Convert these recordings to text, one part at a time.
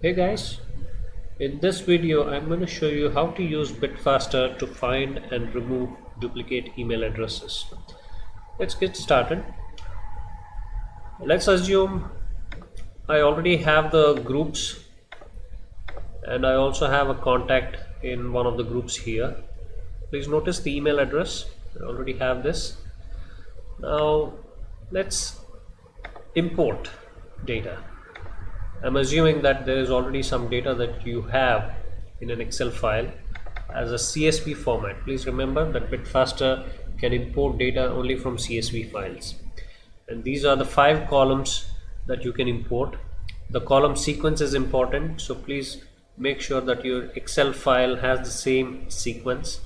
Hey guys, in this video I'm going to show you how to use BitFaster to find and remove duplicate email addresses. Let's get started. Let's assume I already have the groups and I also have a contact in one of the groups here. Please notice the email address. I already have this. Now let's import data. I'm assuming that there is already some data that you have in an Excel file as a CSV format. Please remember that BitFaster can import data only from CSV files. And these are the 5 columns that you can import. The column sequence is important, so please make sure that your Excel file has the same sequence.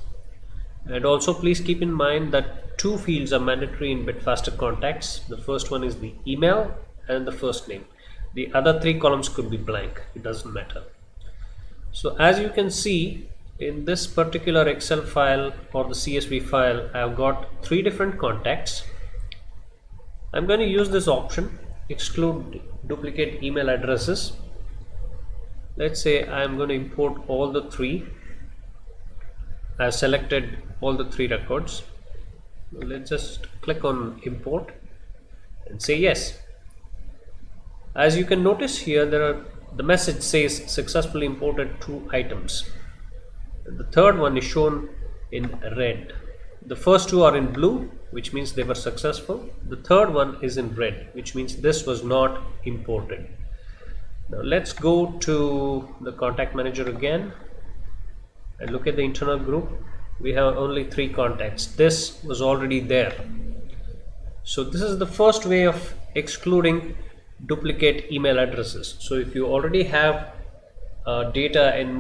And also please keep in mind that 2 fields are mandatory in BitFaster contacts. The first one is the email and the first name. The other 3 columns could be blank, it doesn't matter. So as you can see in this particular Excel file or the CSV file, I've got 3 different contacts. I'm going to use this option, exclude duplicate email addresses. Let's say I'm going to import all the 3. I've selected all the 3 records. Let's just click on import and say yes. As you can notice here, the message says successfully imported 2 items. The third one is shown in red. The first 2 are in blue, which means they were successful. The third one is in red, which means this was not imported. Now let's go to the contact manager again and look at the internal group. We have only 3 contacts. This was already there. So this is the first way of excluding duplicate email addresses. So if you already have data in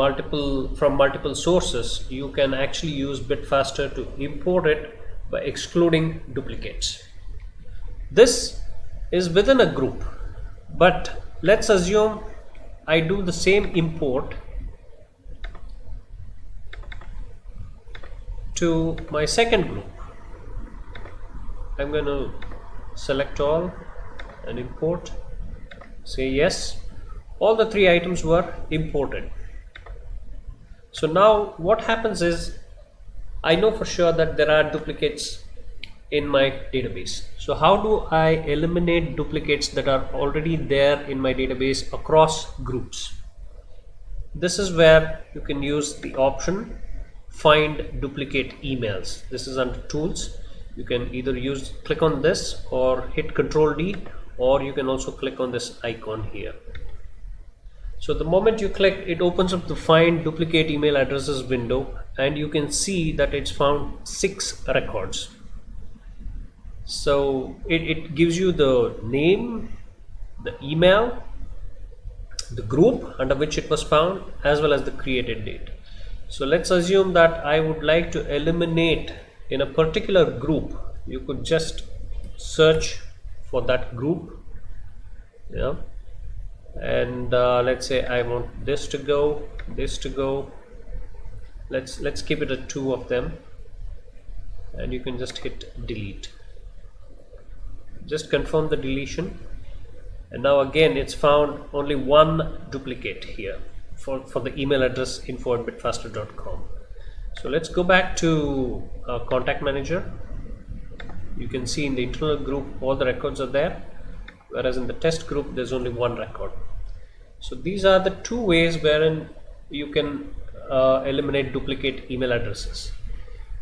from multiple sources, you can actually use BitFaster to import it by excluding duplicates. This is within a group, but let's assume I do the same import to my second group. I'm going to select all and import. Say yes. All the 3 items were imported. So now what happens is I know for sure that there are duplicates in my database. So how do I eliminate duplicates that are already there in my database across groups? This is where you can use the option find duplicate emails. This is under tools. You can either click on this or hit Ctrl D, or you can also click on this icon here. So the moment you click, it opens up the find duplicate email addresses window, and you can see that it's found 6 records. So it gives you the name, the email, the group under which it was found, as well as the created date. So let's assume that I would like to eliminate in a particular group. You could just search for that group, and let's say I want this to go, this to go. Let's keep it at 2 of them, and you can just hit delete. Just confirm the deletion, and now again it's found only 1 duplicate here for the email address info@bitfaster.com. So let's go back to contact manager. You can see in the internal group all the records are there, whereas in the test group there's only 1 record. So these are the 2 ways wherein you can eliminate duplicate email addresses.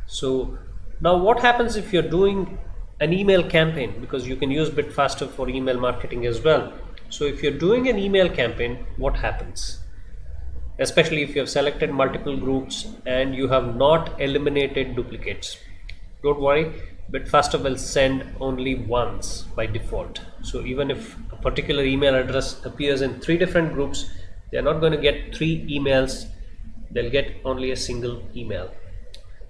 So now what happens if you're doing an email campaign, because you can use BitFaster for email marketing as well. So if you're doing an email campaign, what happens? Especially if you have selected multiple groups and you have not eliminated duplicates. Don't worry, BitFaster will send only once by default. So even if a particular email address appears in 3 different groups, they're not going to get 3 emails, they'll get only a single email.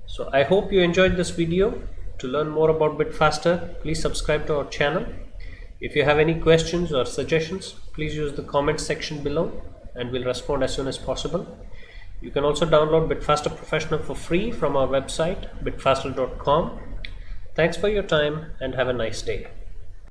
So I hope you enjoyed this video. To learn more about BitFaster, please subscribe to our channel. If you have any questions or suggestions, please use the comment section below and we'll respond as soon as possible. You can also download BitFaster Professional for free from our website bitfaster.com. Thanks for your time and have a nice day.